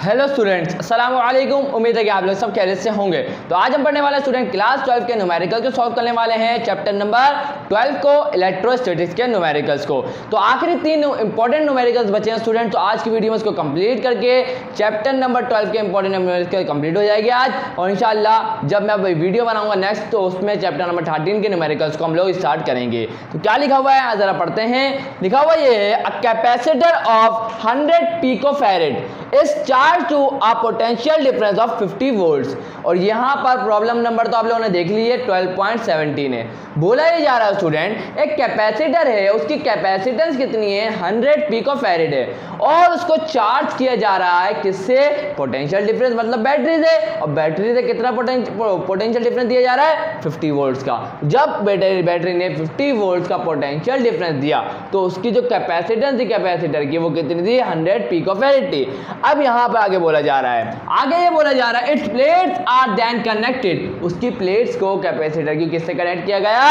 Hello students, अस्सलाम वालेकुम। उम्मीद है कि आप लोग सब खैरियत से होंगे। तो आज हम पढ़ने वाले स्टूडेंट क्लास 12 के न्यूमेरिकल को सॉल्व करने वाले हैं, चैप्टर नंबर 12 को, इलेक्ट्रोस्टैटिक्स के न्यूमेरिकल्स को। तो आखिरी 3 इंपॉर्टेंट न्यूमेरिकल्स बचे हैं स्टूडेंट। तो आज की वीडियो में इसको कंप्लीट करके चैप्टर नंबर 12 के इंपॉर्टेंट न्यूमेरिकल कंप्लीट हो जाएगी आज, और इंशाल्लाह जब मैं वीडियो बनाऊंगा नेक्स्ट तो उसमें चैप्टर नंबर 13 के न्यूमेरिकल्स को हम लोग स्टार्ट करेंगे। तो क्या लिखा हुआ है जरा पढ़ते हैं। लिखा हुआ ये है, a capacitor of 100 picofarad is charge to a potential difference of 50 volts. और यहां पर प्रॉब्लम नंबर तो आप लोगों ने देख ली है, 12.17 है। बोला ये जा रहा है स्टूडेंट, एक कैपेसिटर है, उसकी कैपेसिटेंस कितनी है, 100 पिकोफैरेड है, और उसको चार्ज किया जा रहा है किससे, पोटेंशियल डिफरेंस मतलब बैटरी से। और बैटरी से कितना पोटेंशियल डिफरेंस दिया जा रहा है, 50 वोल्ट्स का। जब बैटरी ने 50 वोल्ट्स का पोटेंशियल डिफरेंस दिया तो उसकी जो कैपेसिटेंस थी कैपेसिटर की, वो कितनी थी, 100 पिकोफैरेड थी। अब यहां पर आगे बोला जा रहा है, आगे ये बोला जा रहा है, its plates are then connected. उसकी प्लेट्स को कैपेसिटर की किससे कनेक्ट किया गया,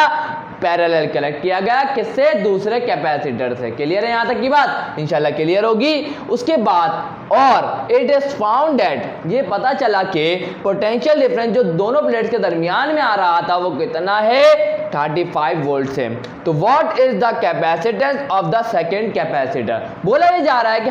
पैरेलल कनेक्ट किया गया, किससे, दूसरे कैपेसिटर से। क्लियर है यहां तक की बात, इंशाल्लाह क्लियर होगी। उसके बाद और इट इज फाउंड दैट, ये पता चला कि पोटेंशियल डिफरेंस जो दोनों प्लेट्स के दरमियान में आ रहा था वो कितना है, 35 वोल्ट से। तो what is the capacitance of the second capacitor. बोला ये जा रहा है कि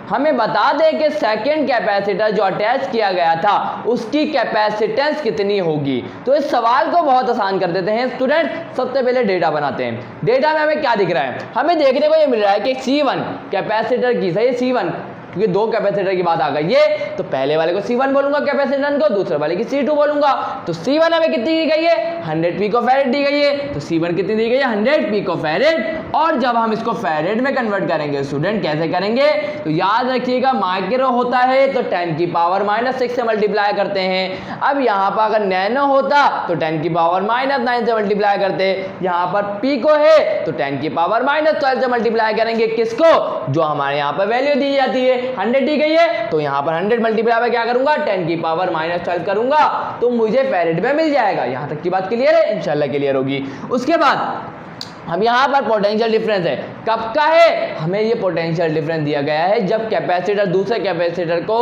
हमें बता दें कि सेकंड कैपेसिटर जो अटैच किया गया था उसकी कैपेसिटेंस कितनी होगी। तो इस सवाल को बहुत आसान कर देते हैं स्टूडेंट। सबसे पहले डेटा बनाते हैं। डेटा में हमें क्या दिख रहा है, हमें देखने को ये मिल रहा है कि C1 कैपेसिटर की, सही है C1, क्योंकि दो कैपेसिटर की बात आ गई है, तो पहले वाले को C1 बोलूंगा कैपेसिटर को, दूसरे वाले की C2 बोलूंगा। तो C1 हमें कितनी दी गई है, 100 पिकोफैरेड दी गई है। तो C1 कितनी दी गई है, 100 पिकोफैरेड। और जब हम इसको फैरेड में कन्वर्ट करेंगे स्टूडेंट, कैसे करेंगे, तो याद रखिएगा माइक्रो होता है तो 10 की पावर -6 से मल्टीप्लाई करते हैं। अब यहाँ पर अगर नैनो होता तो 10 की पावर -9 से मल्टीप्लाई करते। यहाँ पर पिको है तो 10 की पावर -12 से मल्टीप्लाई करेंगे, किसको, जो हमारे यहाँ पर वैल्यू दी जाती है, 100 दी गई है, तो यहाँ पर 100 मल्टीप्लाई में क्या करूंगा, 10 की पावर -12 करूंगा, तो मुझे फैरेड में मिल जाएगा। यहाँ तक की बात क्लियर है, इंशाल्लाह क्लियर होगी। उसके बाद हम यहाँ पर पोटेंशियल डिफरेंस है, कब का है, हमें ये पोटेंशियल डिफरेंस दिया गया है जब कैपेसिटर दूसरे कैपेसिटर को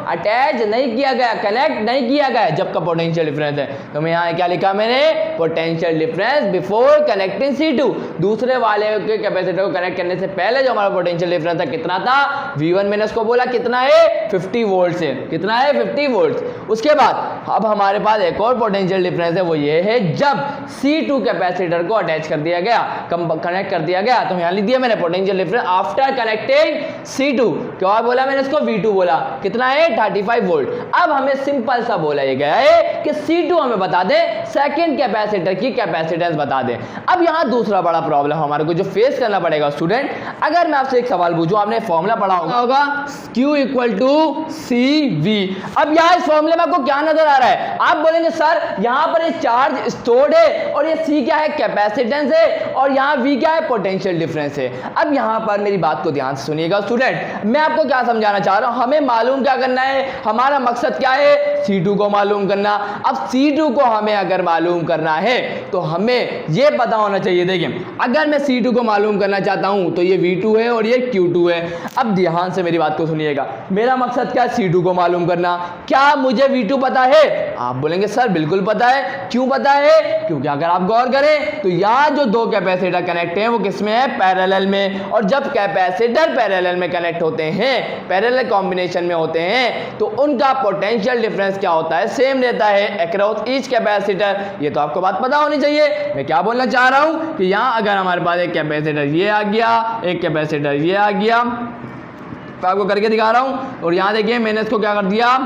अटैच नहीं किया गया, कनेक्ट नहीं किया गया, जब का पोटेंशियल डिफरेंस है। तो मैं यहाँ क्या लिखा मैंने, potential difference before connecting C2, दूसरे वाले के कैपेसिटर को कनेक्ट करने से पहले जो हमारा पोटेंशियल डिफरेंस था कितना था, V1 मैंने उसको बोला कितना है, 50 वोल्ट से, कितना है, 50 वोल्ट। उसके बाद अब हमारे पास एक और पोटेंशियल डिफरेंस है, वो ये है जब C2 कैपेसिटर को अटैच कर दिया गया, कनेक्ट कर दिया गया। तो यहां लिख दिया मैंने potential difference after connecting C2, क्या बोला मैंने इसको, V2 बोला, कितना है, 35 वोल्ट। अब हमें सिंपल सा बोला ये गया है कि C2 हमें बता दे, सेकंड कैपेसिटर की कैपेसिटेंस बता दे। अब यहां दूसरा बड़ा प्रॉब्लम हमारे को जो फेस करना पड़ेगा स्टूडेंट, अगर मैं आपसे एक सवाल पूछूं, आपने फॉर्मूला पढ़ा होगा Q = CV। अब यहां इस फॉर्मूले में आपको क्या नजर आ रहा है, आप बोलेंगे सर यहां पर ये चार्ज स्टोर्ड है, और ये C क्या है, कैपेसिटेंस है, और यहाँ V क्या है, पोटेंशियल डिफरेंस है। अब यहाँ पर मेरी बात को ध्यान से सुनिएगा स्टूडेंट, मैं आपको क्या समझाना चाह रहा हूँ, हमें मालूम क्या करना है, हमारा मकसद क्या है, C2 को मालूम करना। अब C2 को हमें अगर मालूम करना है तो हमें ये पता होना चाहिए, देखिए अगर मैं C2 को मालूम करना चाहता हूँ तो ये V2 है और ये Q2 है। अब ध्यान से मेरी बात को सुनिएगा, मेरा मकसद क्या है, C2 को मालूम करना। क्या मुझे V2 पता है, आप बोलेंगे सर बिल्कुल पता है। क्यों पता है, क्योंकि अगर आप गौर करें तो यहाँ जो दो कैपेसिटर कनेक्ट हैं वो किसमें है, पैरेलल में। और जब कैपेसिटर पैरेलल में कनेक्ट होते हैं, पैरेलल कॉम्बिनेशन में होते हैं, तो उनका पोटेंशियल डिफरेंस क्या होता है, सेम रहता है अक्रॉस ईच कैपेसिटर। ये तो आपको बात पता होनी चाहिए। मैं क्या बोलना चाह रहा हूं कि यहां अगर हमारे पास एक कैपेसिटर ये आ गया, एक कैपेसिटर ये आ गया, तो आपको करके दिखा रहा हूं। और यहां देखिए मैंने इसको क्या कर दिया,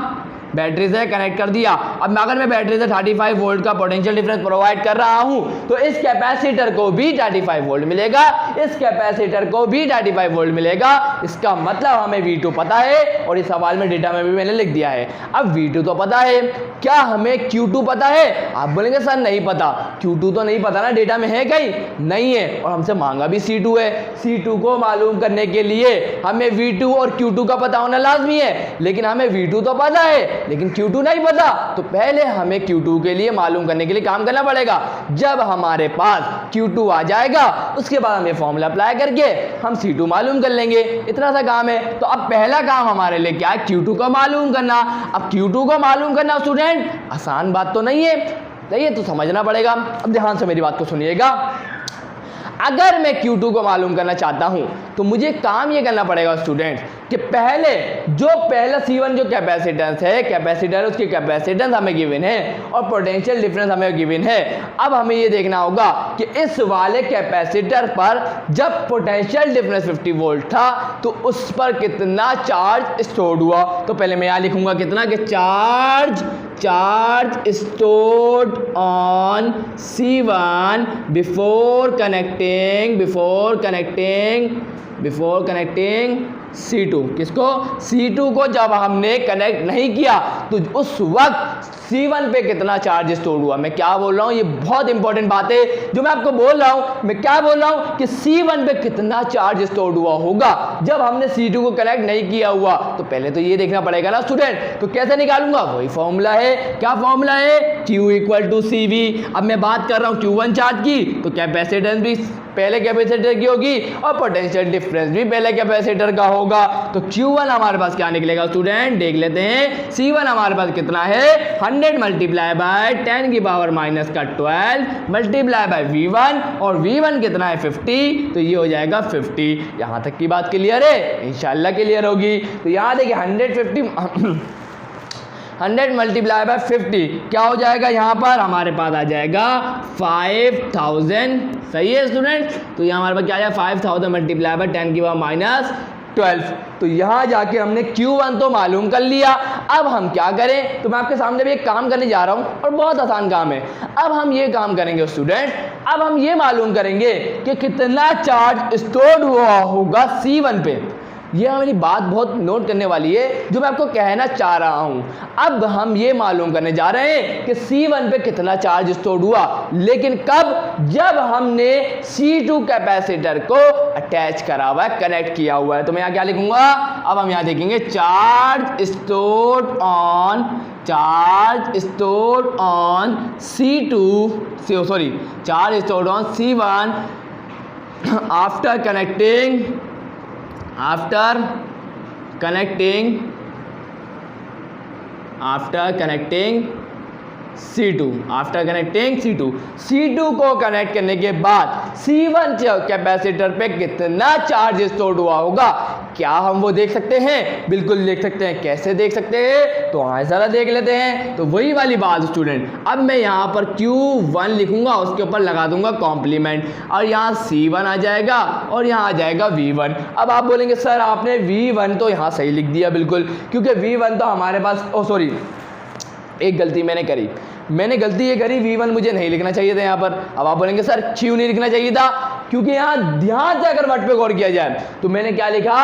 बैटरी से कनेक्ट कर दिया। अब अगर मैं बैटरी से 35 वोल्ट का पोटेंशियल डिफरेंस प्रोवाइड कर रहा हूं तो इस कैपेसिटर को भी 35 वोल्ट मिलेगा, इस कैपेसिटर को भी 35 वोल्ट मिलेगा। इसका मतलब हमें V2 पता है, और इस सवाल में डेटा में भी मैंने लिख दिया है। अब V2 तो पता है, क्या हमें Q2 पता है, आप बोलेंगे सर नहीं पता। Q2 तो नहीं पता ना, डेटा में है कहीं नहीं है, और हमसे मांगा भी C2 है। C2 को मालूम करने के लिए हमें V2 और Q2 का पता होना लाजमी है, लेकिन हमें V2 तो पता है, लेकिन Q2 नहीं पता, तो पहले हमें Q2 के लिए मालूम करने के लिए काम करना पड़ेगा। जब हमारे पास Q2 आ जाएगा उसके बाद हम ये फॉर्मूला अप्लाई करके हम C2 मालूम कर लेंगे। इतना सा काम है। तो अब पहला काम हमारे लिए क्या है, Q2 को मालूम करना। अब Q2 को मालूम करना स्टूडेंट आसान बात तो नहीं है, ये तो समझना पड़ेगा। अब ध्यान से मेरी बात को सुनिएगा। अगर मैं Q2 को मालूम करना चाहता हूं तो मुझे काम ये करना पड़ेगा स्टूडेंट कि पहले C1 जो कैपेसिटेंस है, कैपेसिटर उसकी कैपेसिटेंस हमें गिवन है और पोटेंशियल डिफरेंस हमें गिवन है। अब हमें ये देखना होगा कि इस वाले कैपेसिटर पर जब पोटेंशियल डिफरेंस 50 वोल्ट था तो उस पर कितना चार्ज स्टोर्ड हुआ। तो पहले मैं यहाँ लिखूंगा कितना कि charge stored on C1 before connecting C2। किसको? C2 को जब हमने कनेक्ट नहीं किया तो उस वक्त C1 पे कितना चार्ज स्टोर हुआ। मैं क्या बोल रहा हूँ, ये बहुत इंपॉर्टेंट बात है जो मैं आपको बोल रहा हूँ। मैं क्या बोल रहा हूँ कि C1 पे कितना चार्ज स्टोर हुआ होगा जब हमने C2 को कनेक्ट नहीं किया हुआ। तो पहले तो ये देखना पड़ेगा ना स्टूडेंट। तो कैसे निकालूंगा, वही फॉर्मूला है। क्या फॉर्मूला है? Q = CV। अब मैं बात कर रहा हूँ Q1 चार्ज की, तो कैपेसिटेंस भी पहले कैपेसिटर की होगी और पोटेंशियल डिफरेंस भी पहले कैपेसिटर का होगा। तो Q1 हमारे पास क्या निकलेगा स्टूडेंट, देख लेते हैं। C1 हमारे पास कितना है, 100 मल्टीप्लाई बाय 10 की पावर माइनस का 12 मल्टीप्लाई बाय V1, और V1 कितना है 50, तो ये हो जाएगा 50। यहाँ तक की बात क्लियर है? इंशाल्लाह क्लियर होगी। तो यहाँ देखिए 100 मल्टीप्लाई बाय 50 क्या हो जाएगा, यहाँ पर हमारे पास आ जाएगा 5000। सही है स्टूडेंट? तो यहाँ हमारे पास क्या आ जाएगा 5000 मल्टीप्लाई बाय 10 की पावर माइनस 12। तो यहाँ जाके हमने Q1 तो मालूम कर लिया। अब हम क्या करें, तो मैं आपके सामने भी एक काम करने जा रहा हूँ और बहुत आसान काम है। अब हम ये काम करेंगे स्टूडेंट, अब हम ये मालूम करेंगे कि कितना चार्ज स्टोर हुआ होगा C1 पे। ये हमारी बात बहुत नोट करने वाली है जो मैं आपको कहना चाह रहा हूं। अब हम ये मालूम करने जा रहे हैं कि C1 पे कितना चार्ज स्टोर हुआ, लेकिन कब, जब हमने C2 कैपेसिटर को अटैच करा हुआ है, कनेक्ट किया हुआ है। तो मैं यहाँ क्या लिखूंगा, अब हम यहाँ देखेंगे charge stored on C1 after connecting C2 को कनेक्ट करने के बाद C1 कैपेसिटर पे कितना चार्ज स्टोर हुआ होगा, क्या हम वो देख सकते हैं? बिल्कुल देख सकते हैं। कैसे देख सकते हैं, तो हाँ जरा देख लेते हैं। तो वही वाली बात स्टूडेंट, अब मैं यहाँ पर Q1 लिखूंगा, उसके ऊपर लगा दूंगा कॉम्प्लीमेंट, और यहाँ C1 आ जाएगा और यहाँ आ जाएगा V1। अब आप बोलेंगे सर आपने V1 तो यहाँ सही लिख दिया बिल्कुल, क्योंकि V1 तो हमारे पास, एक गलती मैंने गलती ये करी, V1 मुझे नहीं लिखना चाहिए था यहाँ पर। अब आप बोलेंगे सर क्यों नहीं लिखना चाहिए था, क्योंकि यहाँ ध्यान से अगर वर्ड पे गौर किया जाए तो मैंने क्या लिखा,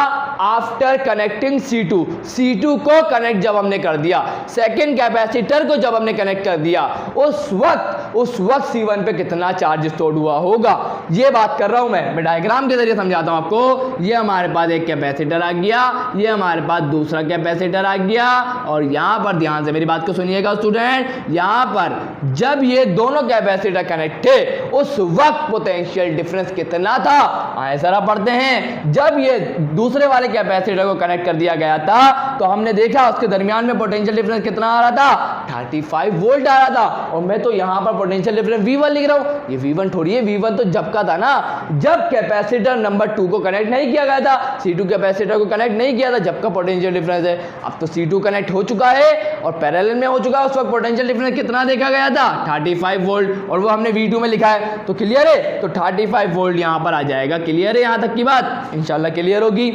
आफ्टर कनेक्टिंग C2 को कनेक्ट जब हमने कर दिया, सेकेंड कैपेसिटर को जब हमने कनेक्ट कर दिया, उस वक्त C1 पे कितना चार्ज स्टोर हुआ होगा, ये बात कर रहा हूं मैं डायग्राम के जरिए समझाता हूं आपको। ये हमारे पास एक कैपेसिटर आ गया, ये हमारे पास दूसरा कैपेसिटर आ गया, और यहाँ पर ध्यान से मेरी बात को सुनिएगा स्टूडेंट, यहाँ पर जब ये दोनों कैपेसिटर कनेक्ट थे उस वक्त पोटेंशियल डिफरेंस कितना था, आए जरा पढ़ते हैं। जब ये दूसरे वाले कैपेसिटर को कनेक्ट कर दिया गया था तो हमने देखा उसके दरमियान में पोटेंशियल डिफरेंस कितना आ रहा था, 35 वोल्ट आ रहा था, और मैं तो यहाँ पर पोटेंशियल डिफरेंस V1 लिख रहा हूँ। ये V1 थोड़ी है, V1 तो जब का था ना, जब कैपेसिटर नंबर 2 को कनेक्ट नहीं किया गया था, C2 कैपेसिटर को कनेक्ट नहीं किया था, जब का पोटेंशियल डिफरेंस है। अब तो C2 कनेक्ट हो चुका है और पैरेलल में हो चुका है, उस वक्त पोटेंशियल डिफरेंस कितना देखा गया था, 35 वोल्ट, और वो हमने V2 में लिखा है। तो क्लियर है, तो 35 वोल्ट यहाँ पर आ जाएगा। क्लियर है यहाँ तक की बात? इंशाल्लाह क्लियर होगी।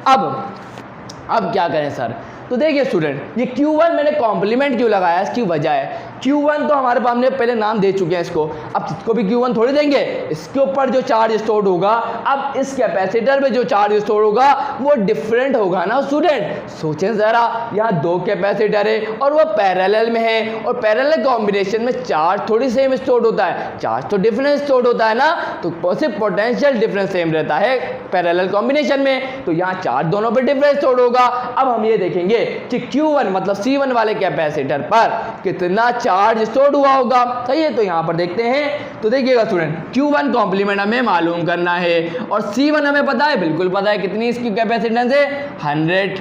अब क्या करें सर, तो देखिए स्टूडेंट, ये Q1 मैंने कॉम्प्लीमेंट क्यों लगाया, इसकी वजह है, Q1 तो हमारे पास हमने पहले नाम दे चुके हैं इसको, अब इसको भी Q1 थोड़ी देंगे। इसके ऊपर जो चार्ज स्टोर होगा, अब इस कैपेसिटर में जो चार्ज स्टोर होगा वो डिफरेंट होगा ना स्टूडेंट। सोचें ज़रा, यहाँ दो कैपेसिटर है और वो पैरेलल में है, और पैरेलल कॉम्बिनेशन में चार्ज थोड़ी सेम स्टोर होता है, चार्ज तो डिफरेंट स्टोर होता है ना, तो सिर्फ पोटेंशियल डिफरेंस सेम रहता है पैरेलल कॉम्बिनेशन में, तो यहाँ चार्ज दोनों पे डिफरेंस स्टोर होगा। अब हम ये देखेंगे कि Q1 मतलब C1 वाले कैपेसिटर पर कितना चार्ज स्टोर हुआ होगा। सही है, तो यहाँ पर देखते हैं। तो देखिएगा स्टूडेंट, Q1 कॉम्प्लीमेंट हमें मालूम करना है और C1 हमें पता है, बिल्कुल पता है, कितनी इसकी कैपेसिटेंस है 100,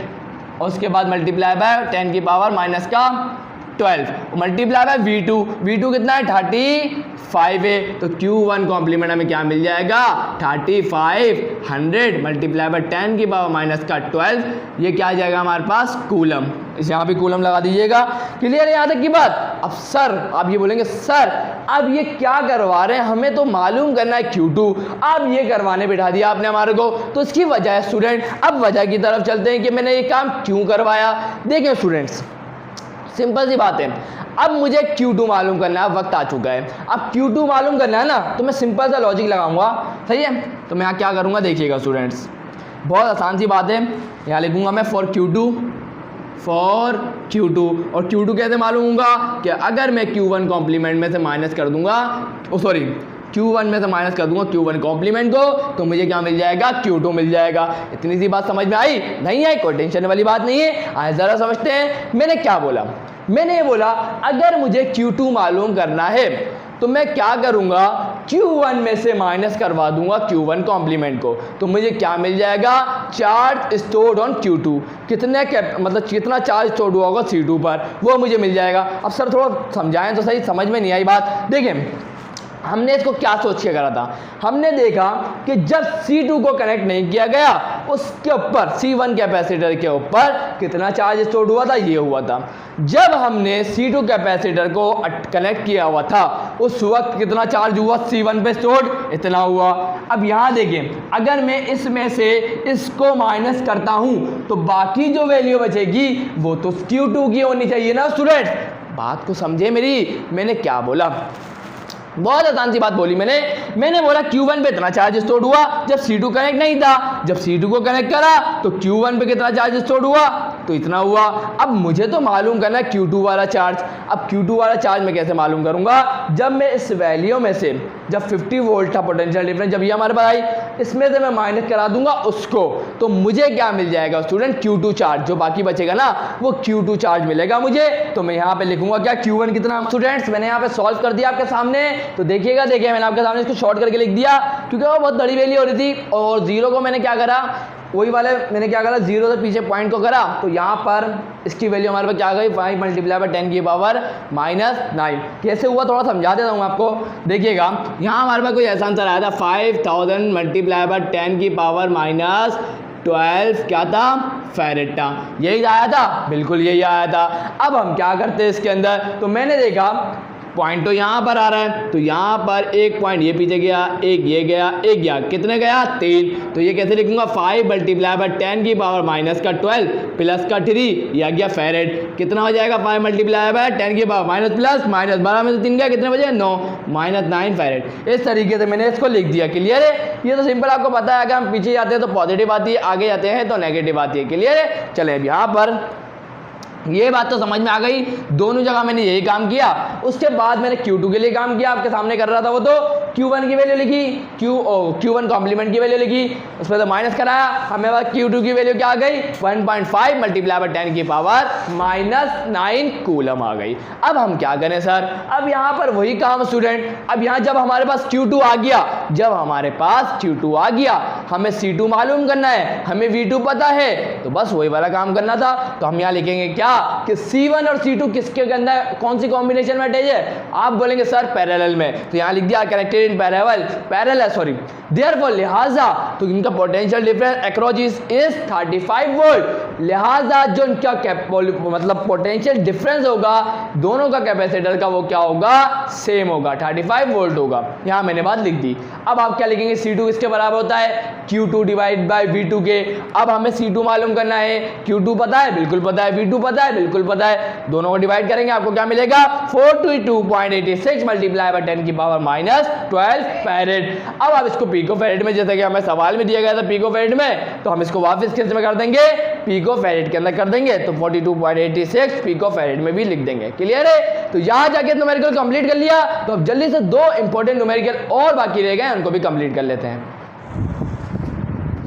और उसके बाद मल्टीप्लाई बाय 10 की पावर माइनस का 12, मल्टीप्लाई बाय V2 कितना है 35 है, तो Q1 कॉम्प्लीमेंट हमें क्या मिल जाएगा 35, 100 मल्टीप्लाई बाय 10 की पावर माइनस का 12, ये क्या आ जाएगा हमारे पास कूलम। इस यहाँ पे कूलम लगा दीजिएगा। क्लियर है यहाँ तक की बात। अब सर आप ये बोलेंगे सर अब ये क्या करवा रहे हैं, हमें तो मालूम करना है Q2, अब ये करवाने बिठा दिया आपने हमारे को, तो इसकी वजह है स्टूडेंट। अब वजह की तरफ चलते हैं कि मैंने ये काम क्यों करवाया। देखिए स्टूडेंट्स, सिंपल सी बात है, अब मुझे Q2 मालूम करना है, वक्त आ चुका है। अब Q2 मालूम करना है ना, तो मैं सिंपल सा लॉजिक लगाऊंगा। सही है, तो मैं यहाँ क्या करूँगा देखिएगा स्टूडेंट्स, बहुत आसान सी बात है। यहाँ लिखूंगा मैं फॉर Q2, और Q2 कैसे मालूम होगा कि अगर मैं Q1 कॉम्प्लीमेंट में से माइनस कर दूंगा, Q1 में से माइनस कर दूंगा Q1 कॉम्प्लीमेंट को, तो मुझे क्या मिल जाएगा Q2 मिल जाएगा। इतनी सी बात समझ में आई? नहीं आई? कोई टेंशन वाली बात नहीं है। आए ज़रा समझते हैं मैंने क्या बोला। मैंने ये बोला अगर मुझे Q2 मालूम करना है तो मैं क्या करूंगा, Q1 में से माइनस करवा दूंगा Q1 कॉम्प्लीमेंट को, तो मुझे क्या मिल जाएगा चार्ज स्टोर्ड ऑन Q2, मतलब कितना चार्ज स्टोर्ड हुआ होगा C2 पर, वो मुझे मिल जाएगा। अब सर थोड़ा समझाएं तो सही, समझ में नहीं आई बात। देखें हमने इसको क्या सोच के करा था, हमने देखा कि जब C2 को कनेक्ट नहीं किया गया, उसके ऊपर C1 कैपेसिटर के ऊपर कितना चार्ज स्टोर हुआ था, ये हुआ था। जब हमने C2 कैपेसिटर को कनेक्ट किया हुआ था उस वक्त कितना चार्ज हुआ C1 पे स्टोर्ड, इतना हुआ। अब यहाँ देखें, अगर मैं इसमें से इसको माइनस करता हूँ तो बाकी जो वैल्यू बचेगी वो तो Q2 की होनी चाहिए ना स्टूडेंट। बात को समझे मेरी, मैंने क्या बोला, बहुत आसान सी बात बोली मैंने बोला Q1 पे इतना चार्ज स्टोर हुआ जब C2 कनेक्ट नहीं था, जब C2 को कनेक्ट करा तो Q1 पे कितना चार्ज स्टोर हुआ, तो इतना हुआ। अब मुझे तो मालूम करना है Q2 वाला चार्ज। अब Q2 वाला चार्ज मैं कैसे मालूम करूंगा, जब मैं इस वैल्यू में से, जब 50 वोल्ट था पोटेंशियल डिफरेंस, जब ये हमारे पास आई, इसमें से मैं माइनस करा दूंगा उसको, तो मुझे क्या मिल जाएगा स्टूडेंट Q2 चार्ज, जो बाकी बचेगा ना वो Q2 चार्ज मिलेगा मुझे। तो मैं यहाँ पे लिखूंगा क्या Q1 कितना। स्टूडेंट्स मैंने यहाँ पे सॉल्व कर दिया आपके सामने, तो देखिएगा मैंने आपके सामने इसको शॉर्ट करके लिख दिया क्योंकि वो बहुत बड़ी वैल्यू हो रही थी, और जीरो को मैंने क्या करा, वही वाले मैंने क्या करा, जीरो से पीछे पॉइंट को करा, तो यहाँ पर इसकी वैल्यू हमारे पास क्या गई 5 मल्टीप्लाई बाय 10 की पावर -9। कैसे हुआ थोड़ा समझा देता हूँ आपको। देखिएगा यहाँ हमारे पास कोई ऐसा आंसर आया था 5000 मल्टीप्लाई बाय 10 की पावर -12 क्या था, फैरेड था। यही आया था, बिल्कुल यही आया था। अब हम क्या करते हैं इसके अंदर, तो मैंने देखा पॉइंट तो यहाँ पर आ रहा है, तो यहाँ पर एक पॉइंट ये पीछे गया, एक ये गया, एक गया, कितने गया 3, तो ये कैसे लिखूंगा 5 मल्टीप्लाई बाय 10 की पावर -12 प्लस का 3, यह गया फैरेड। कितना हो जाएगा 5 मल्टीप्लाई बाय 10 की पावर माइनस प्लस माइनस 12 में से 3 गया, कितने बजे 9, -9 फैरेड। इस तरीके से मैंने इसको लिख दिया। क्लियर है, ये तो सिंपल आपको पता है, अगर हम पीछे जाते हैं तो पॉजिटिव आती है, आगे जाते हैं तो नेगेटिव आती है। क्लियर है, चले अब यहाँ पर ये बात तो समझ में आ गई, दोनों जगह मैंने यही काम किया। उसके बाद मैंने Q2 के लिए काम किया, आपके सामने कर रहा था वो, तो Q1 की वैल्यू लिखी, Q1 कॉम्प्लीमेंट की वैल्यू लिखी, उसमें तो माइनस कराया, हमें पास Q2 की वैल्यू क्या आ गई 1.5 मल्टीप्लाई बाय 10 की पावर -9 कूलम आ गई। अब हम क्या करें सर, अब यहाँ पर वही काम स्टूडेंट, अब यहाँ जब हमारे पास Q2 आ गया, हमें C2 मालूम करना है, हमें V2 पता है, तो बस वही वाला काम करना था। तो हम यहाँ लिखेंगे क्या कि C1 और C2 किसके अंदर, कौन सी कॉम्बिनेशन में अटैच है, आप बोलेंगे सर पैरेलल में, तो यहाँ लिख दिया connected in parallel sorry therefore, लिहाजा तो इनका potential difference across is 35 volt, लिहाजा जो इनका मतलब पोटेंशियल डिफरेंस होगा दोनों का कैपेसिटर का, वो क्या होगा, सेम होगा, 35 वोल्ट होगा। यहाँ मैंने बात लिख दी। अब आप क्या लिखेंगे, C2 किसके बराबर होता है, Q2 डिवाइड बाय V2 के। अब हमें C2 मालूम करना है, Q2 पता है, बिल्कुल पता है, V2 पता है? बिल्कुल पता है। दोनों को डिवाइड करेंगे, आपको क्या मिलेगा? 42.86 मल्टीप्लाई बाय 10 की पावर -12 फैरेड। अब आप इसको पिको फैरेड में, जैसे कि हमें सवाल में दिया गया था पिको फैरेड में, तो हम इसको वापस किस में कर देंगे? पिको फैरेड के अंदर कर देंगे। तो 42.86 पिको फैरेड में भी लिख देंगे। क्लियर है? तो यहां जाके न्यूमेरिकल कंप्लीट कर लिया। तो अब जल्दी से दो इंपॉर्टेंट न्यूमेरिकल और बाकी रह गए, उनको भी कंप्लीट कर लेते हैं।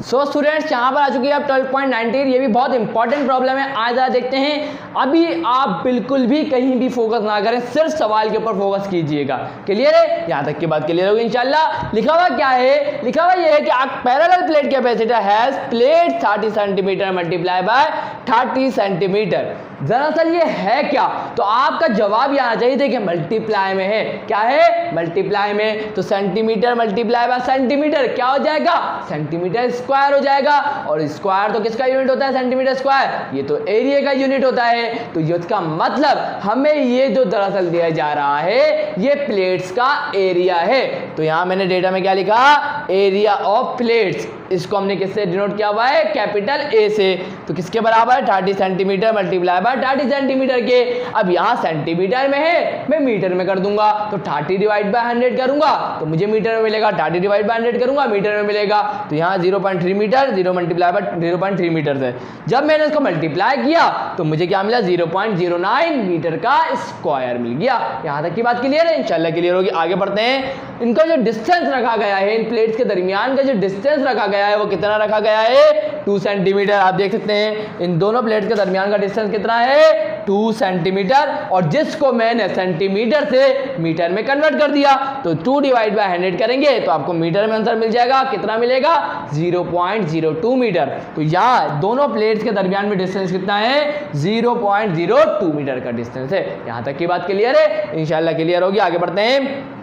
सो स्टूडेंट्स, यहाँ पर आ चुकी है आप 12.19। ये भी बहुत इंपॉर्टेंट प्रॉब्लम है। आज देखते हैं। अभी आप बिल्कुल भी कहीं भी फोकस ना करें, सिर्फ सवाल के ऊपर फोकस कीजिएगा। क्लियर है? यहाँ तक की बात क्लियर होगी इंशाल्लाह। लिखा हुआ क्या है? लिखा हुआ ये है कि parallel plate capacitor has plate 30 centimetre multiply by 30 centimetre. दरअसल ये है क्या? तो आपका जवाब यहाँ चाहिए। देखिए मल्टीप्लाई में है। क्या है? मल्टीप्लाई में। तो सेंटीमीटर मल्टीप्लाई बाय सेंटीमीटर क्या हो जाएगा? सेंटीमीटर स्क्वायर हो जाएगा। और स्क्वायर तो किसका यूनिट होता है? Centimetre square. ये तो एरिया का यूनिट होता है। तो इसका मतलब हमें ये जो दरअसल दिया जा रहा है, ये प्लेट्स का एरिया है। तो यहाँ मैंने डेटा में क्या लिखा? Area of plates. इसको हमने किससे डिनोट किया हुआ है? कैपिटल ए से। तो किसके बराबर? 30 सेंटीमीटर मल्टीप्लाई बाय 30 सेंटीमीटर के। अब यहाँ सेंटीमीटर में है, मैं मीटर में कर दूंगा। तो 30 डिवाइड बाय 100 करूंगा तो मुझे मीटर में मिलेगा। 30 डिवाइड बाय 100 करूंगा, मीटर में मिलेगा। तो यहाँ 0.3 मीटर, 0 मल्टीप्लाई बाय 0.3 मीटर से जब मैंने इसको मल्टीप्लाई किया तो मुझे क्या मिला? 0.09 मीटर का स्क्वायर मिल गया। यहाँ तक की बात क्लियर है? इंशाल्लाह क्लियर होगी। आगे बढ़ते हैं। इनका जो डिस्टेंस रखा गया है, इन प्लेट्स के दरमियान का जो डिस्टेंस रखा गया है, वो कितना रखा गया है? 2 सेंटीमीटर। आप देख सकते हैं इन दोनों प्लेट्स के दरमियान का डिस्टेंस कितना है? 2 सेंटीमीटर। और जिसको मैंने सेंटीमीटर से मीटर में कन्वर्ट कर दिया, तो 2 डिवाइड बाय 100 करेंगे तो आपको मीटर में आंसर मिल जाएगा। कितना मिलेगा? 0.02 मीटर। तो यहाँ दोनों प्लेट्स के दरमियान में डिस्टेंस कितना है? 0.02 मीटर का डिस्टेंस है। यहाँ तक की बात क्लियर है? इंशाल्लाह क्लियर होगी। आगे बढ़ते हैं।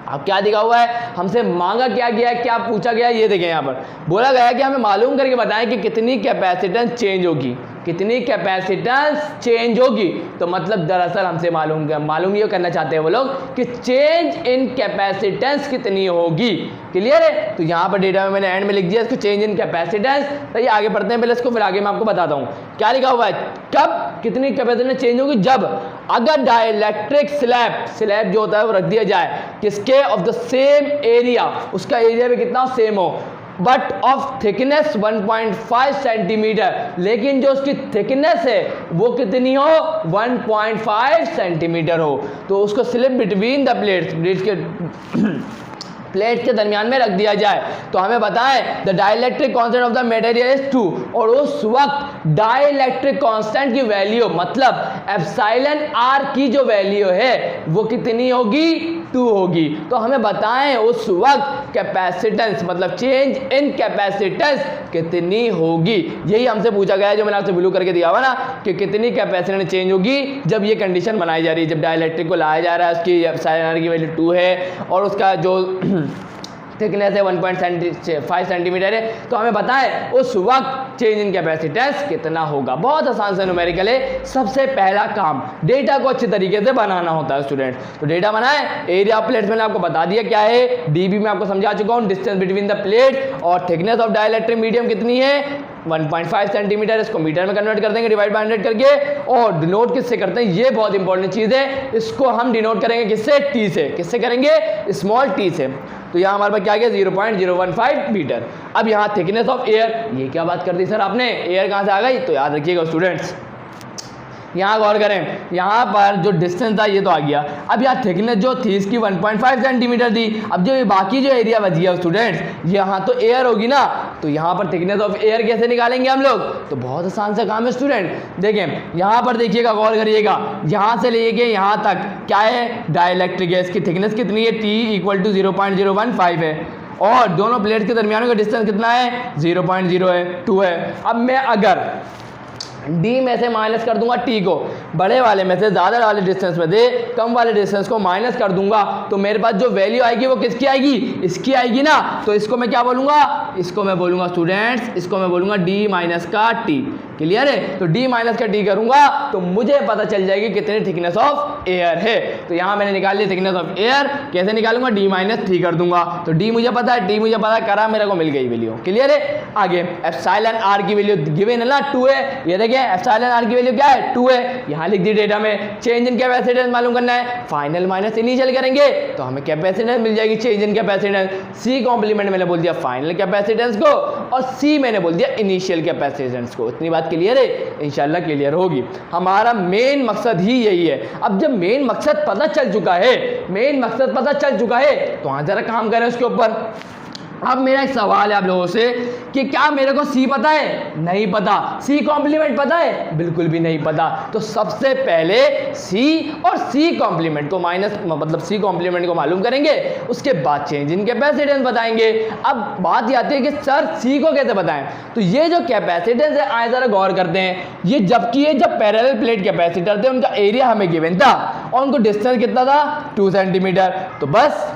अब क्या दिखा हुआ है? हमसे मांगा क्या गया है, क्या पूछा गया है? ये देखें, यहाँ पर बोला गया है कि हमें मालूम करके बताएं कि कितनी कैपेसिटेंस चेंज होगी। कितनी कैपेसिटेंस चेंज होगी। तो मतलब दरअसल हमसे मालूम ये करना चाहते हैं वो लोग कि चेंज इन कैपेसिटेंस कितनी होगी। क्लियर है? तो यहाँ पर डेटा में मैंने एंड में लिख दिया इसको, चेंज इन कैपेसिटेंस। तो ये आगे पढ़ते हैं पहले इसको, फिर आगे मैं आपको बताता हूँ क्या लिखा हुआ है। कब कितनी कैपेसिटेंस चेंज होगी? जब अगर डाइलेक्ट्रिक स्लैब जो होता है वो रख दिया जाए किसके? ऑफ द सेम एरिया, उसका एरिया भी कितना? सेम हो, बट ऑफ थिकनेस 1.5 सेंटीमीटर। लेकिन जो उसकी थिकनेस है वो कितनी हो? 1.5 सेंटीमीटर हो। तो उसको स्लिप बिटवीन द प्लेट्स के प्लेट के दरमियान में रख दिया जाए। तो हमें बताएं the dielectric constant of the material is 2। और उस वक्त डाइलेक्ट्रिक कांस्टेंट की वैल्यू, मतलब एप्सिलॉन आर की जो वैल्यू है वो कितनी होगी? 2 होगी। तो हमें बताएं उस वक्त कैपेसिटेंस, मतलब चेंज इन कैपेसिटेंस कितनी होगी। यही हमसे पूछा गया है, जो मैंने आपसे ब्लू करके दिया हुआ ना, कि कितनी कैपेसिटेंस चेंज होगी जब ये कंडीशन बनाई जा रही है, जब डाइलेक्ट्रिक को लाया जा रहा है, उसकी एप्सिलॉन आर की वैल्यू 2 है और उसका जो थिकनेस है 1.5 सेंटीमीटर है। तो हमें बताएं उस वक्त चेंज इन कैपेसिटेंस कितना होगा। बहुत आसान सा न्यूमेरिकल है। सबसे पहला काम डेटा को अच्छे तरीके से बनाना होता है स्टूडेंट। तो डेटा बनाए। एरिया ऑफ प्लेट्स मैंने आपको बता दिया क्या है, डीबी में आपको समझा चुका हूँ। डिस्टेंस बिटवीन द प्लेट और थिकनेस ऑफ डाइलेक्ट्रिक मीडियम कितनी है? 1.5 सेंटीमीटर। इसको मीटर में कन्वर्ट कर देंगे डिवाइड बाय 100 करके। और डिनोट किससे करते हैं? ये बहुत इंपॉर्टेंट चीज़ है। इसको हम डिनोट करेंगे किससे? टी से। किससे करेंगे? स्मॉल टी से। तो यहाँ हमारे पास क्या गया? 0.015 मीटर। अब यहाँ थिकनेस ऑफ एयर, ये क्या बात कर दी सर आपने? एयर कहाँ से आ गई? तो याद रखिएगा स्टूडेंट्स, यहाँ गौर करें, यहाँ पर जो डिस्टेंस था ये तो आ गया। अब यहाँ थिकनेस जो थी इसकी 1.5 सेंटीमीटर थी। अब जो ये बाकी जो एरिया बच गया स्टूडेंट्स, यहाँ तो एयर होगी ना, तो यहाँ पर थिकनेस ऑफ एयर कैसे निकालेंगे हम लोग? तो बहुत आसान सा काम है स्टूडेंट। देखें यहाँ पर देखिएगा, गौर करिएगा, यहाँ से लेके यहाँ तक क्या है? डाइलेक्ट्रिक है। इसकी थिकनेस कितनी है? T = 0.015 है। और दोनों प्लेट के दरमियान का डिस्टेंस कितना है? 0.02 है। अब मैं अगर D में से माइनस कर दूंगा T को, बड़े वाले में से ज़्यादा वाले डिस्टेंस में दे, कम वाले डिस्टेंस को माइनस कर दूंगा, तो मेरे पास जो वैल्यू आएगी वो किसकी आएगी? इसकी आएगी ना। तो इसको मैं क्या बोलूँगा? इसको मैं बोलूँगा स्टूडेंट्स, इसको मैं बोलूँगा D - का T। क्लियर है। तो डी माइनस का टी करूंगा तो मुझे पता चल जाएगी कितनी थिकनेस ऑफ एयर है। तो यहां मैंने निकाल ली थिकनेस ऑफ एयर, कैसे निकालूंगा, डी माइनस थ्री कर दूंगा। तो डी मुझे पता है, टी मुझे पता है, करा मेरे को मिल गई वैल्यू। क्लियर है। आगे एप्सिलॉन आर की वैल्यू गिवन है ना 2 है, ये देखिए एप्सिलॉन आर की वैल्यू क्या है 2 है, यहां लिख दी डेटा में। चेंज इन कैपेसिटेंस मालूम करना है, फाइनल माइनस इनिशियल करेंगे तो हमें कैपेसिटेंस मिल जाएगी, change in capacitance. C complement मैंने बोल दिया फाइनल कैपेसिटेंस को और सी मैंने बोल दिया इनिशियल कैपेसिटेंस को। इतनी बात क्लियर है, इंशाल्लाह क्लियर होगी। हमारा मेन मकसद ही यही है। अब जब मेन मकसद पता चल चुका है, मेन मकसद पता चल चुका है तो वहां जरा काम करें उसके ऊपर। अब मेरा एक सवाल है आप लोगों से कि क्या मेरे को सी पता है? नहीं पता। सी कॉम्प्लीमेंट पता है? बिल्कुल भी नहीं पता। तो सबसे पहले सी और सी कॉम्प्लीमेंट को माइनस मतलब सी कॉम्प्लीमेंट को मालूम करेंगे, उसके बाद चेंज इन कैपेसिटेंस बताएंगे। अब बात आती है कि सर सी को कैसे बताएं? तो ये जो कैपेसिटेंस है आए जरा गौर करते हैं। ये जबकि ये जब पैरेलल प्लेट कैपेसिटर थे उनका एरिया हमें गिवन था और उनको डिस्टेंस कितना था 2 सेंटीमीटर। तो बस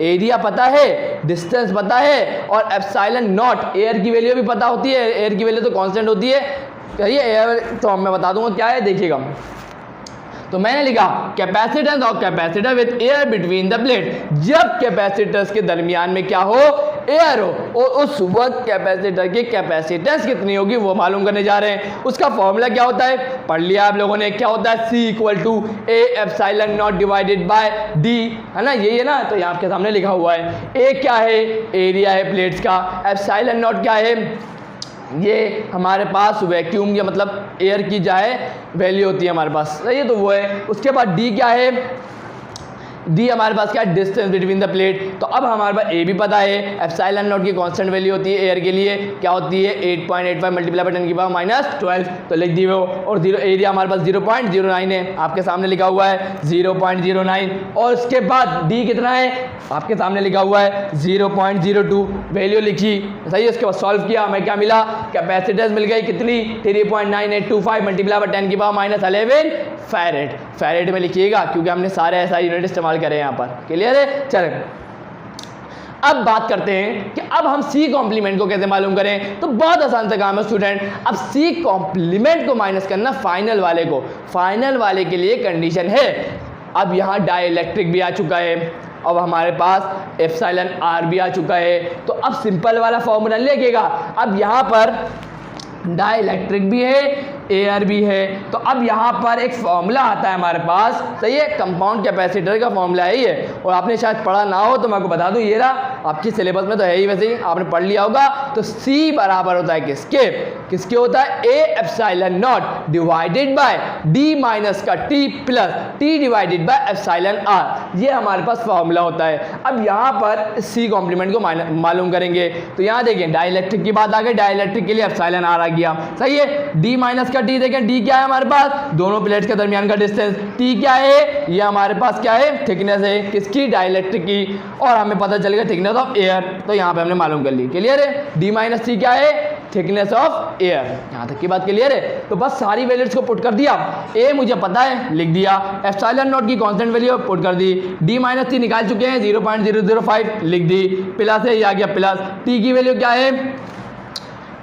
एरिया पता है, डिस्टेंस पता है और एप्सिलॉन नॉट एयर की वैल्यू भी पता होती है। एयर की वैल्यू तो कांस्टेंट होती है, ये एयर तो मैं बता दूंगा क्या है, देखिएगा। तो मैंने लिखा capacitance of capacitor with air between the plate. जब कैपेसिटर्स के दरमियान में क्या हो, एयर हो, और उस वक्त कैपेसिटर की कैपेसिटेंस कितनी होगी वो मालूम करने जा रहे हैं। उसका फॉर्मूला क्या होता है, पढ़ लिया आप लोगों ने, क्या होता है, C equal to A epsilon not divided by D, है ना, यही है ना। तो यहाँ आपके सामने लिखा हुआ है, ए क्या है, एरिया है प्लेट्स का, एप्सिलॉन नॉट क्या है, ये हमारे पास वैक्यूम या मतलब एयर की जाए वैल्यू होती है हमारे पास, सही है, तो वो है। उसके बाद डी क्या है, डी हमारे पास क्या है, डिस्टेंस बिटवीन द प्लेट। तो अब हमारे पास ए भी पता है, एप्सिलॉन नॉट की कांस्टेंट वैल्यू होती है एयर के लिए, क्या होती है 8.85 मल्टीप्लाई बाय 10 की पावर -12, तो लिख दी वो। और जीरो एरिया हमारे पास 0.09 है, आपके सामने लिखा हुआ है 0.09। और उसके बाद डी कितना है, आपके सामने लिखा हुआ है 0.02, वैल्यू लिखी, सही है। उसके बाद सॉल्व किया, हमें क्या मिला, कैपेसिटेंस मिल गई कितनी 3.9825 मल्टीप्लाई बाय 10 की पावर -11 फैरेड। फैरेड में लिखिएगा क्योंकि हमने सारे ऐसा यूनिट इस्तेमाल करे यहाँ पर। क्लियर है। चलें अब बात करते हैं कि अब हम सी कॉम्प्लीमेंट को कैसे मालूम करें। तो बहुत आसान सा काम है स्टूडेंट। अब सी कॉम्प्लीमेंट को माइनस करना फाइनल वाले को, फाइनल वाले के लिए कंडीशन है। अब यहाँ डाइलेक्ट्रिक भी आ चुका है, अब हमारे पास एप्सिलॉन आर भी आ चुका है। तो अब सिंपल वाला फॉर्मूला लिखिएगा। अब यहाँ पर डाइलेक्ट्रिक भी है, एयर भी है। तो अब यहाँ पर एक फॉर्मूला आता है हमारे पास, सही है, कंपाउंड कैपेसिटर का फॉर्मूला है ये। और आपने शायद पढ़ा ना हो तो मैं आपको बता दूं, ये रहा, आपकी सिलेबस में तो है ही, वैसे ही आपने पढ़ लिया होगा। तो C बराबर होता है किसके, किसके होता है, A epsilon not divided by D minus का T plus T divided by epsilon R. ये हमारे पास फॉर्मूला होता है। अब यहाँ पर C कॉम्प्लीमेंट को मालूम करेंगे। तो यहाँ देखिए डाइलेक्ट्रिक की बात आ गई, डाइलेक्ट्रिक के लिए एप्सिलॉन आर आ गया, सही है। डी माइनस का टी देखें, डी क्या है हमारे पास, दोनों प्लेट्स के दरमियान का डिस्टेंस। टी क्या है, ये हमारे पास क्या है, थिकनेस है, किसकी, डाइलेक्ट्रिक की। और हमें पता चल गया थिकनेस ऑफ एयर, तो यहाँ पे हमने मालूम कर ली। क्लियर है। डी माइनस सी क्या है, थिकनेस ऑफ एयर। यहाँ तक की बात क्लियर है। तो बस सारी वैल्यूज को पुट कर दिया। ए मुझे पता है, लिख दिया। एप्सिलॉन नॉट की कांस्टेंट वैल्यू पुट कर दी। डी माइनस सी निकाल चुके हैं 0.005, लिख दी। प्लस है, ये आ गया प्लस। टी की वैल्यू क्या है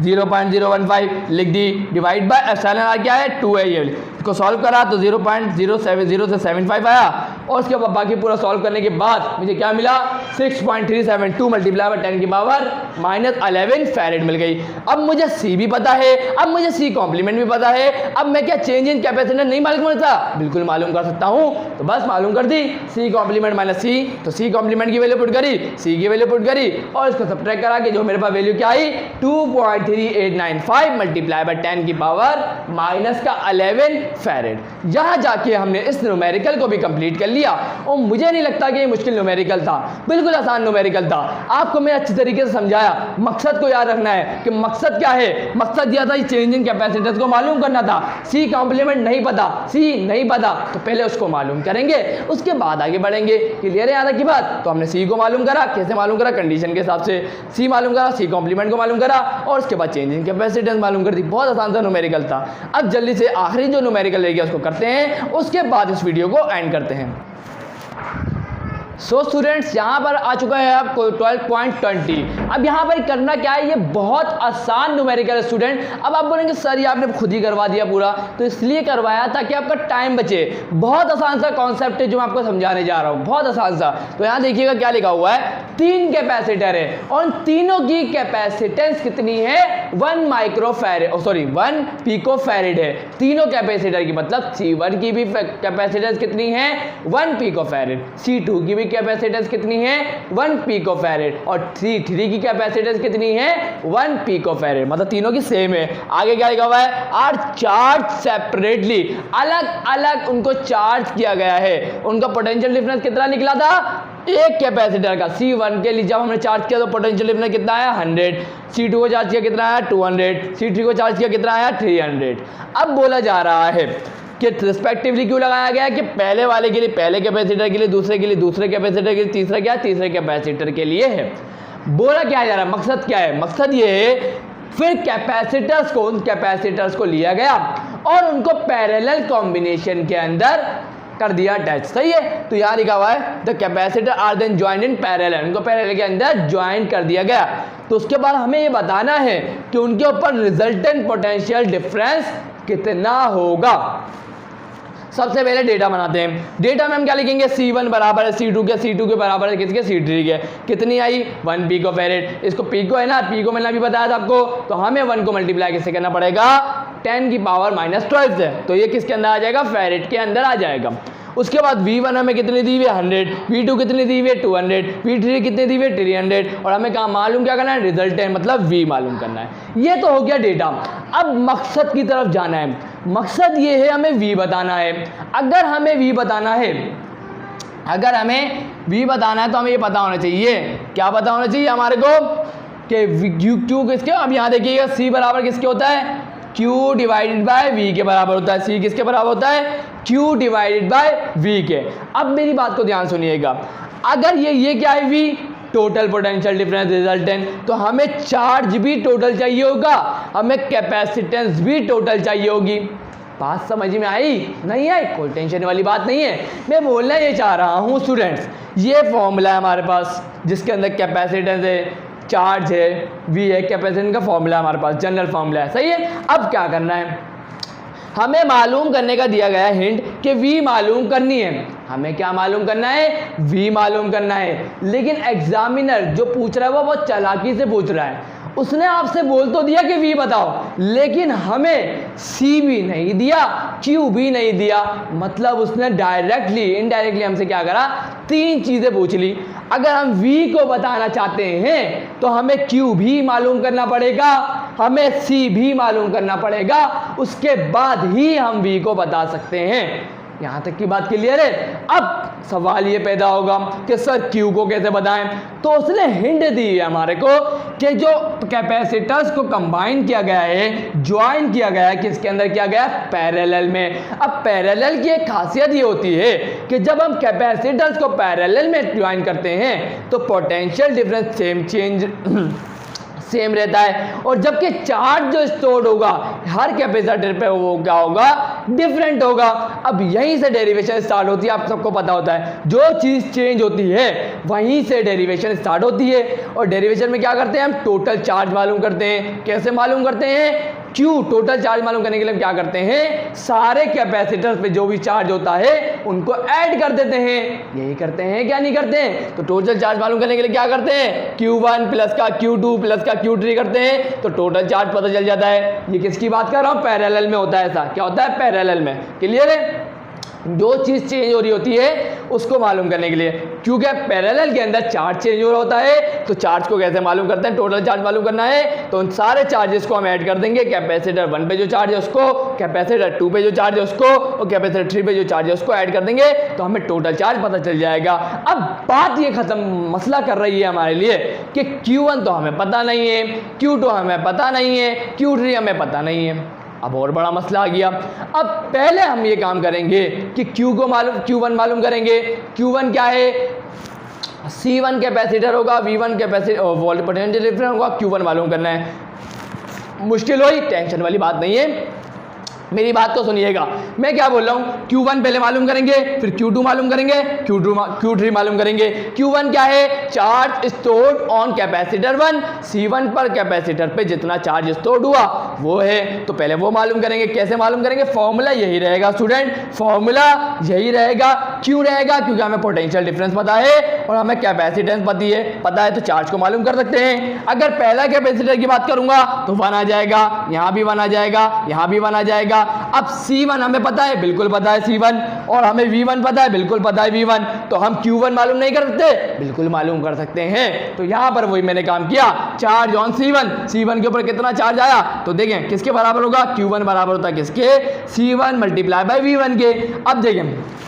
0.015, लिख दी। डिवाइड बाय एप्सिलॉन आर क्या है 2 है, ये इसको सॉल्व करा तो 0.070 से 75 आया। और उसके बाद बाकी पूरा सॉल्व करने के बाद मुझे क्या मिला 6.372 मल्टीप्लाई बाय 10 की पावर -11 फैरेड मिल गई। अब मुझे सी भी पता है, अब मुझे सी कॉम्प्लीमेंट भी पता है। अब मैं क्या चेंज इन कैपेसिटेंस नहीं मालूम करता, बिल्कुल मालूम कर सकता हूँ। तो बस मालूम कर दी, सी कॉम्प्लीमेंट माइनस सी, तो सी कॉम्प्लीमेंट की वैल्यू पुट करी, सी की वैल्यू पुट करी और इसको सब्ट्रैक्ट करा के जो मेरे पास वैल्यू क्या आई 2.3895 मल्टीप्लाई बाय 10 की पावर -11 फैरेड। यहाँ जाके हमने इस न्यूमेरिकल को भी कंप्लीट कर लिया। और मुझे नहीं लगता कि ये मुश्किल न्यूमेरिकल था, बिल्कुल आसान न्यूमेरिकल था। आपको मैं अच्छी तरीके से समझाया। मकसद को याद रखना है कि मकसद क्या है, मकसद यह था चेंज इन कैपेसिटेंस को मालूम करना था। सी कॉम्प्लीमेंट नहीं पता, सी नहीं पता, तो पहले उसको मालूम करेंगे, उसके बाद आगे बढ़ेंगे। क्लियर है यहाँ तक की बात। तो हमने सी को मालूम करा, कैसे मालूम करा, कंडीशन के हिसाब से सी मालूम करा, सी कॉम्प्लीमेंट को मालूम करा और उसके बाद चेंज इन कैपेसिटेंस मालूम कर दी। बहुत आसान सा न्यूमेरिकल था। अब जल्दी से आखिरी जो न्यूमेरिकल रह गया उसको करते हैं, उसके बाद इस वीडियो को एंड करते हैं। सो स्टूडेंट्स यहाँ पर आ चुका है आपको 12.20। अब यहाँ पर करना क्या है, ये बहुत आसान न्यूमेरिकल स्टूडेंट। अब आप बोलेंगे सर ये आपने खुद ही करवा दिया पूरा, तो इसलिए करवाया ताकि आपका टाइम बचे। बहुत आसान सा कॉन्सेप्ट है जो मैं आपको समझाने जा रहा हूँ, बहुत आसान सा। तो यहाँ देखिएगा क्या लिखा हुआ है, 3 कैपेसिटर है और उन तीनों की कैपेसिटेंस कितनी है, 1 पिकोफैरेड है। तीनों कैपेसिटर की, मतलब C1 की भी कैपेसिटेंस कितनी है, 1 पिकोफैरेड, C2 की भी कैपेसिटेंस कितनी है, 1 पिकोफैरेड, और C3 की कैपेसिटेंस कितनी है, 1 पिकोफैरेड। मतलब तीनों की सेम है। आगे क्या लिखा हुआ है, आर चार्ज सेपरेटली, अलग अलग उनको चार्ज किया गया है। उनका पोटेंशियल डिफरेंस कितना निकला था, एक कैपेसिटर का C1 के लिए जब हमने चार्ज किया तो पोटेंशियल डिफरेंस कितना आया, 100। C2 को चार्ज किया कितना आया, 200। C3 को चार्ज किया कितना आया, 300। अब बोला जा रहा है कि रिस्पेक्टिवली क्यों लगाया गया है कि पहले वाले के लिए पहले कैपेसिटर के लिए, दूसरे के लिए दूसरे कैपेसिटर के लिए, तीसरा क्या है, तीसरे कैपेसिटर के लिए है। बोला क्या जा रहा है, मकसद क्या है, मकसद ये है फिर कैपेसिटर्स को, उन कैपेसिटर्स को लिया गया और उनको पैरेलल कॉम्बिनेशन के अंदर कर दिया अटैच। सही है। तो यहाँ लिखा हुआ है the capacitor are then joined in parallel, उनको पैरेलल के अंदर ज्वाइन कर दिया गया। तो उसके बाद हमें ये बताना है कि उनके ऊपर रिजल्टेंट पोटेंशियल डिफरेंस कितना होगा। सबसे पहले डेटा बनाते हैं। डेटा में हम क्या लिखेंगे, C1 बराबर है C2 के, C2 के बराबर है किसके, C3 के। कितनी आई, 1 पिकोफैरेड। इसको पिको है ना, पिको मैंने अभी बताया था आपको, तो हमें 1 को मल्टीप्लाई किससे करना पड़ेगा, 10 की पावर -12 से। तो ये किसके अंदर आ जाएगा, फैरेड के अंदर आ जाएगा। उसके बाद V1 हमें कितनी दी हुई है, 100। V2 कितनी दी हुई है, 200। V3 कितनी दी हुई है, 300। और हमें कहाँ मालूम क्या करना है, रिजल्टेंट मतलब V मालूम करना है। ये तो हो गया डेटा। अब मकसद की तरफ जाना है। मकसद ये है हमें V बताना है। अगर हमें V बताना है, अगर हमें V बताना है तो हमें ये पता होना चाहिए, क्या पता होना चाहिए हमारे को कि Q किसके, अब यहाँ देखिएगा C बराबर किसके होता है, Q डिवाइडेड बाय V के बराबर होता है। C किसके बराबर होता है, Q डिवाइडेड बाय V के। अब मेरी बात को ध्यान सुनिएगा, अगर ये क्या है V, total potential difference resultant, तो हमें चार्ज भी टोटल चाहिए होगा, हमें कैपेसिटेंस भी टोटल चाहिए होगी। बात समझ में आई, नहीं आई, कोई टेंशन वाली बात नहीं है। मैं बोलना ये चाह रहा हूँ स्टूडेंट्स, ये फॉर्मूला है हमारे पास जिसके अंदर कैपेसिटेंस है, चार्ज है, V है, कैपेसिटेंस का फॉर्मूला है हमारे पास, जनरल फॉर्मूला है। सही है। अब क्या करना है, हमें मालूम करने का दिया गया हिंट कि V मालूम करनी है। हमें क्या मालूम करना है, V मालूम करना है। लेकिन एग्जामिनर जो पूछ रहा है वो बहुत चालाकी से पूछ रहा है। उसने आपसे बोल तो दिया कि V बताओ, लेकिन हमें C भी नहीं दिया, Q भी नहीं दिया। मतलब उसने डायरेक्टली इनडायरेक्टली हमसे क्या करा, 3 चीज़ें पूछ ली। अगर हम V को बताना चाहते हैं तो हमें Q भी मालूम करना पड़ेगा, हमें C भी मालूम करना पड़ेगा, उसके बाद ही हम V को बता सकते हैं। यहाँ तक की बात क्लियर है। अब सवाल ये पैदा होगा कि सर Q को कैसे बताएं, तो उसने हिंट दी है हमारे को कि जो कैपेसिटर्स को कंबाइन किया गया है, ज्वाइन किया गया है, किसके अंदर किया गया है, पैरेलल में। अब पैरेलल की एक खासियत ये होती है कि जब हम कैपेसिटर्स को पैरेलल में ज्वाइन करते हैं तो पोटेंशियल डिफरेंस सेम रहता है, और जबकि चार्ज जो स्टोर्ड होगा हर कैपेसिटर पे वो क्या होगा, डिफरेंट होगा। अब यहीं से डेरिवेशन स्टार्ट होती है। आप सबको पता होता है जो चीज़ चेंज होती है वहीं से डेरिवेशन स्टार्ट होती है। और डेरिवेशन में क्या करते हैं, हम टोटल चार्ज मालूम करते हैं। कैसे मालूम करते हैं, Q टोटल चार्ज मालूम करने के लिए हम क्या करते हैं, सारे कैपेसिटर्स पे जो भी चार्ज होता है उनको ऐड कर देते हैं। यही करते हैं, क्या नहीं करते हैं। तो टोटल चार्ज मालूम करने के लिए क्या करते हैं, Q1 प्लस का Q2 प्लस का Q3 करते हैं, तो टोटल चार्ज पता चल जाता है। ये किसकी बात कर रहा हूँ, पैरेलल में होता है। ऐसा क्या होता है, पैरेलल में। क्लियर है। जो चीज़ चेंज हो रही होती है उसको मालूम करने के लिए, क्योंकि पैरेलल के अंदर चार्ज चेंज हो रहा होता है, तो चार्ज को कैसे मालूम करते हैं, टोटल चार्ज मालूम करना है तो उन सारे चार्जेस को हम ऐड कर देंगे। कैपेसिटर 1 पे जो चार्ज है उसको, कैपेसिटर 2 पे जो चार्ज है उसको, और कैपेसिटर 3 पे जो चार्ज है उसको ऐड कर देंगे, तो हमें टोटल चार्ज पता चल जाएगा। अब बात ये खत्म, मसला कर रही है हमारे लिए कि Q1 तो हमें पता नहीं है, Q2 हमें पता नहीं है, Q3 हमें पता नहीं है। अब और बड़ा मसला आ गया। अब पहले हम ये काम करेंगे कि Q1 मालूम करेंगे। Q1 क्या है, C1 कैपेसिटर होगा, V1 कैपेसिटर पोटेंशियल डिफरेंस होगा, Q1 मालूम करना है। मुश्किल हुई, टेंशन वाली बात नहीं है। मेरी बात को सुनिएगा, मैं क्या बोल रहा हूँ, Q1 पहले मालूम करेंगे, फिर Q2 मालूम करेंगे, Q3 मालूम करेंगे। Q1 क्या है, charge stored on capacitor 1, C1 पर कैपेसिटर पे जितना चार्ज स्टोर्ड हुआ वो है, तो पहले वो मालूम करेंगे। कैसे मालूम करेंगे, फॉर्मूला यही रहेगा स्टूडेंट, फॉर्मूला यही रहेगा। क्यों रहेगा, क्योंकि हमें पोटेंशियल डिफरेंस पता है और हमें कैपेसिटेंस पता है तो चार्ज को मालूम कर सकते हैं। अगर पहला कैपेसिटर की बात करूंगा तो 1 आ जाएगा, यहाँ भी 1 आ जाएगा, यहाँ भी 1 आ जाएगा। अब C1 हमें पता है, बिल्कुल पता है C1, और हमें V1 पता है, बिल्कुल पता है V1, तो हम Q1 मालूम नहीं कर सकते, बिल्कुल मालूम कर सकते हैं। तो यहां पर वही मैंने काम किया, चार्ज ऑन C1 के ऊपर कितना चार्ज आया, तो देखें किसके बराबर होगा, Q1 बराबर होता है किसके, C1 मल्टीप्लाई बाय V1 के। अब देखें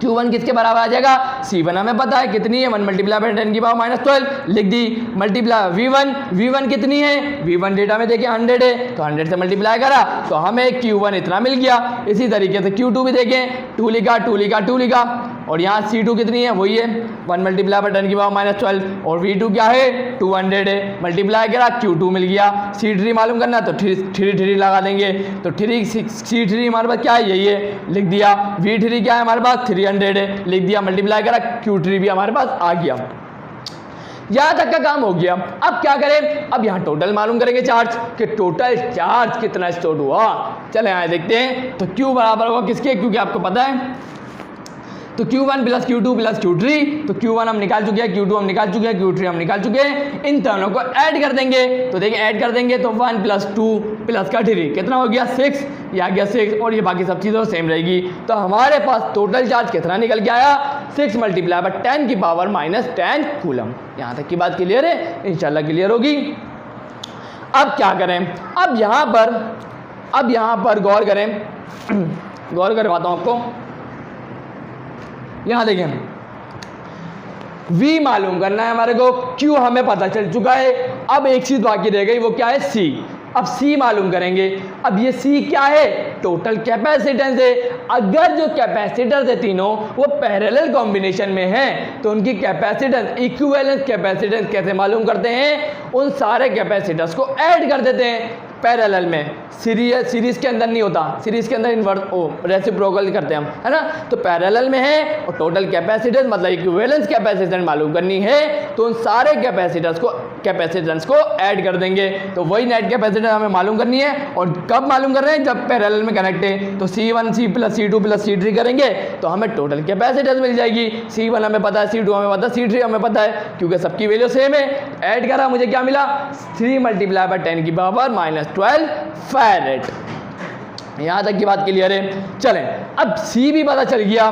Q1 किसके बराबर आ जाएगा, C1 हमें पता है कितनी है, 1 मल्टीप्लाई बाय 10 की पावर -12 लिख दी, मल्टीप्लाई V1 कितनी है, V1 डेटा में देखें 100 है, तो 100 से मल्टीप्लाई करा तो हमें Q1 इतना मिल गया। इसी तरीके से Q2 भी देखें, 2 लिखा, और यहाँ C2 कितनी है, वही है 1 मल्टीप्लाई बाय 10 की पावर -12, और V2 क्या है, 200 है, मल्टीप्लाई करा Q2 मिल गया। C3 मालूम करना तो 3 लगा देंगे, तो C3 हमारे पास क्या है, यही है, लिख दिया। V3 क्या है हमारे पास, 300 है, लिख दिया, मल्टीप्लाई करा, Q3 भी हमारे पास आ गया। यहां तक का काम हो गया। अब क्या करें, अब यहां टोटल मालूम करेंगे चार्ज, कि टोटल चार्ज कितना स्टोर हुआ। चले यहां देखते हैं, तो Q बराबर होगा किसके, क्योंकि आपको पता है, तो Q1 plus Q2 plus Q3, तो Q1 हम निकाल चुके हैं, Q2 हम निकाल चुके हैं, Q3 हम निकाल चुके हैं, इन दोनों को ऐड कर देंगे। तो देखिए ऐड कर देंगे तो 1 प्लस 2 प्लस का 3 कितना हो गया, 6, ये आ गया 6, और ये बाकी सब चीज़ें सेम रहेगी। तो हमारे पास टोटल चार्ज कितना निकल के आया, 6 मल्टीप्लाई बाय 10 की पावर -10 कूलम। यहाँ तक की बात क्लियर है, इंशाल्लाह क्लियर होगी। अब क्या करें, अब यहाँ पर गौर करें, गौर करवाता हूँ आपको। यहां देखें, V मालूम करना है हमारे को, Q हमें पता चल चुका है, अब एक चीज बाकी रह गई, वो क्या है, C। अब C मालूम करेंगे। अब ये C क्या है, टोटल कैपेसिटेंस है। अगर जो कैपेसिटर्स है तीनों वो पैरेलल कॉम्बिनेशन में हैं तो उनकी कैपेसिटेंस, इक्विवेलेंस कैपेसिटेंस कैसे मालूम करते हैं, उन सारे कैपेसिटर्स को ऐड कर देते हैं पैरेलल में। सीरीज के अंदर नहीं होता, सीरीज के अंदर रेसिप्रोकल करते हैं हम, है ना। तो पैरेलल में है और टोटल कैपेसिटेंस मतलब इक्विवेलेंस कैपेसिटेंस मालूम करनी है, तो उन सारे कैपेसिटेंस को ऐड कर देंगे। तो वही नेट कैपेसिटेंस हमें मालूम करनी है, और कब मालूम कर रहे हैं, जब पैरेलल में कनेक्ट है। तो C1 C plus C2 plus C3 करेंगे तो हमें टोटल कैपेसिटेंस मिल जाएगी। C1 हमें पता है, C2 हमें पता है, C3 हमें पता है, क्योंकि सबकी वैल्यू सेम है। ऐड करा, मुझे क्या मिला, 3 मल्टीप्लाई बाय 10 की पावर -12 फैरेड। यहां तक की बात क्लियर है। चलें, अब C भी पता चल गया,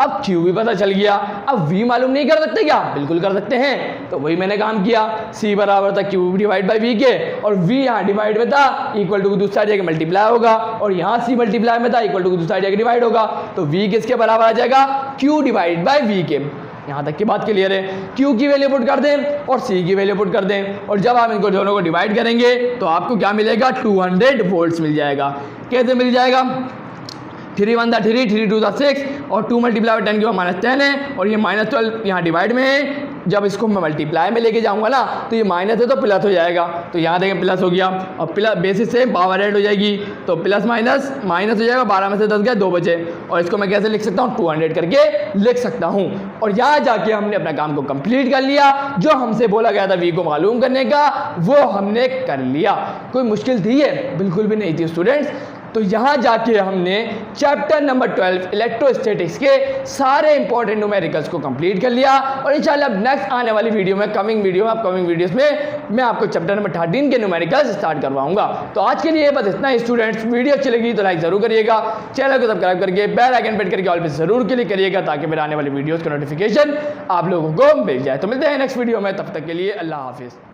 अब Q भी पता चल गया, अब V मालूम नहीं कर सकते क्या, बिल्कुल कर सकते हैं। तो वही मैंने काम किया, C बराबर था Q डिवाइड बाई V के, और V यहाँ डिवाइड में था, इक्वल टू दूसरा जगह मल्टीप्लाई होगा, और यहाँ C मल्टीप्लाई में था, इक्वल टू दूसरा जगह डिवाइड होगा। तो V किसके बराबर आ जाएगा, Q डिवाइड बाई V के। यहाँ तक की बात क्लियर है। Q की वैल्यू पुट कर दें और C की वैल्यू पुट कर दें, और जब आप इनको दोनों को डिवाइड करेंगे तो आपको क्या मिलेगा, 200 वोल्ट्स मिल जाएगा। कैसे मिल जाएगा, 3 1 3 3 2 6, और 2 मल्टीप्लाई 10 की पावर -10 है, और ये -12 यहाँ डिवाइड में है। जब इसको मैं मल्टीप्लाई में लेके जाऊंगा ना तो ये माइनस है तो प्लस हो जाएगा। तो यहाँ देखें प्लस हो गया, और प्लस बेसिस से पावर ऐड हो जाएगी, तो प्लस माइनस माइनस हो जाएगा। 12 में से 10 गए, 2 बचे, और इसको मैं कैसे लिख सकता हूँ, 200 करके लिख सकता हूँ। और यहाँ जाके हमने अपना काम को कंप्लीट कर लिया। जो हमसे बोला गया था V को मालूम करने का, वो हमने कर लिया। कोई मुश्किल थी ये, बिल्कुल भी नहीं थी स्टूडेंट्स। तो यहाँ जाके हमने चैप्टर नंबर 12 इलेक्ट्रोस्टैटिक्स के सारे इंपॉर्टेंट न्यूमेरिकल्स को कंप्लीट कर लिया। और इंशाल्लाह नेक्स्ट आने वाली वीडियो में, अपकमिंग वीडियोस में मैं आपको चैप्टर नंबर 13 के न्यूमेरिकल्स स्टार्ट करवाऊंगा। तो आज के लिए बस इतना ही स्टूडेंट्स। वीडियो अच्छी लगी तो लाइक जरूर करिएगा, चैनल को सब्सक्राइब करके बेल आइकन पे करके ऑल पे जरूर क्लिक करिएगा, ताकि मेरे आने वाली वीडियोस का नोटिफिकेशन आप लोगों को मिल जाए। तो मिलते हैं नेक्स्ट वीडियो में, तब तक के लिए अल्लाह हाफिज़।